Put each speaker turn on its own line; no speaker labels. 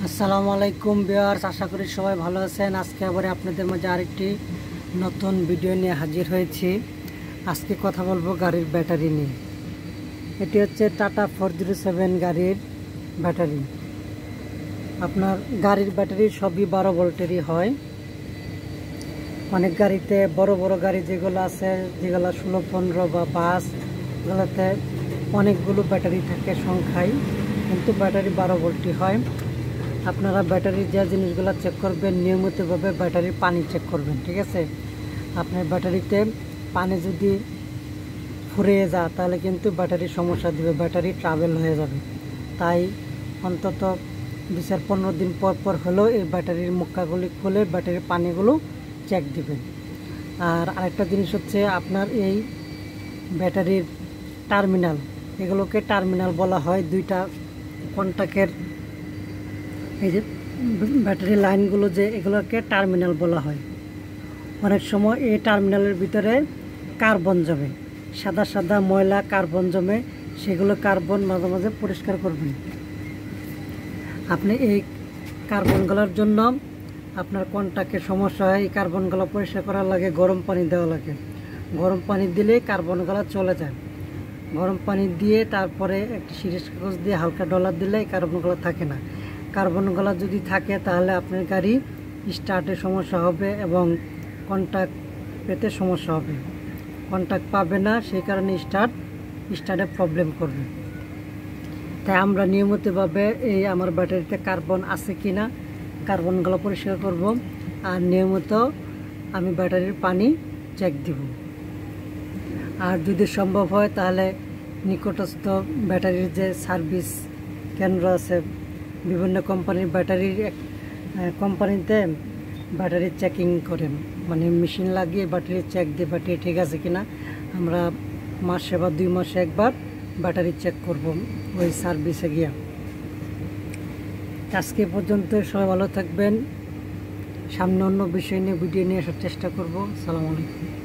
আসসালামু আলাইকুম ভিউয়ার্স, আশা করি সবাই ভালো আছেন। আজকে আবার আপনাদের মাঝে আরেকটি নতুন ভিডিও নিয়ে হাজির হয়েছি। আজকে কথা বলবো গাড়ির ব্যাটারি নিয়ে। এটি হচ্ছে টাটা 407 গাড়ির ব্যাটারি। আপনার গাড়ির ব্যাটারি সবই 12 ভোল্টেরই হয়। অনেক গাড়িতে বড় বড় গাড়ি যেগুলো আছে, যেগুলো 16, 15 বা বাস, এগুলোতে অনেকগুলো ব্যাটারি থাকে সংখ্যায়, কিন্তু ব্যাটারি 12 ভোল্টই হয়। আপনারা ব্যাটারির যে জিনিসগুলো চেক করবেন, নিয়মিতভাবে ব্যাটারির পানি চেক করবেন, ঠিক আছে? আপনার ব্যাটারিতে পানি যদি ফুরিয়ে যায় তাহলে কিন্তু ব্যাটারির সমস্যা দিবে, ব্যাটারি ট্রাভেল হয়ে যাবে। তাই অন্তত 20-15 দিন পর পর হলেও এই ব্যাটারির মুখাগুলি খুলে ব্যাটারির পানিগুলো চেক দিবেন। আর আরেকটা জিনিস হচ্ছে, আপনার এই ব্যাটারির টার্মিনাল, এগুলোকে টার্মিনাল বলা হয়। দুইটা কন্টাক্টের এই যে ব্যাটারি লাইনগুলো, যে এগুলোকে টার্মিনাল বলা হয়। অনেক সময় এই টার্মিনালের ভিতরে কার্বন জমে, সাদা সাদা ময়লা কার্বন জমে, সেগুলো কার্বন মাঝে মাঝে পরিষ্কার করবেন। আপনি এই কার্বনগুলোর জন্য আপনার কন্টাক্টের সমস্যা হয়, এই কার্বনগুলো পরিষ্কার করার লাগে গরম পানি দেওয়া লাগে। গরম পানি দিলে কার্বনগুলো চলে যায়। গরম পানি দিয়ে তারপরে একটি সিরিজ কাগজ দিয়ে হালকা ডলার দিলে এই কার্বনগুলো থাকে না। কার্বনগুলো যদি থাকে তাহলে আপনার গাড়ি স্টার্টের সমস্যা হবে এবং কন্টাক্ট পেতে সমস্যা হবে। কন্টাক্ট পাবে না, সেই কারণে স্টার্টে প্রবলেম করবে। তাই আমরা নিয়মিতভাবে এই আমার ব্যাটারিতে কার্বন আছে কি না, কার্বনগুলো পরিষ্কার করব। আর নিয়মিত আমি ব্যাটারির পানি চেক দিব। আর যদি সম্ভব হয় তাহলে নিকটস্থ ব্যাটারির যে সার্ভিস কেন্দ্র আছে, বিভিন্ন কোম্পানির ব্যাটারির কোম্পানিতে ব্যাটারি চেকিং করেন, মানে মেশিন লাগিয়ে ব্যাটারি চেক দিয়ে ব্যাটারি ঠিক আছে কিনা। আমরা মাসে বা 2 মাসে একবার ব্যাটারি চেক করব ওই সার্ভিসে গিয়ে। আজকে পর্যন্ত সবাই ভালো থাকবেন। সামনে অন্য বিষয় নিয়ে ভিডিও নিয়ে আসার চেষ্টা করব। আসসালামু আলাইকুম।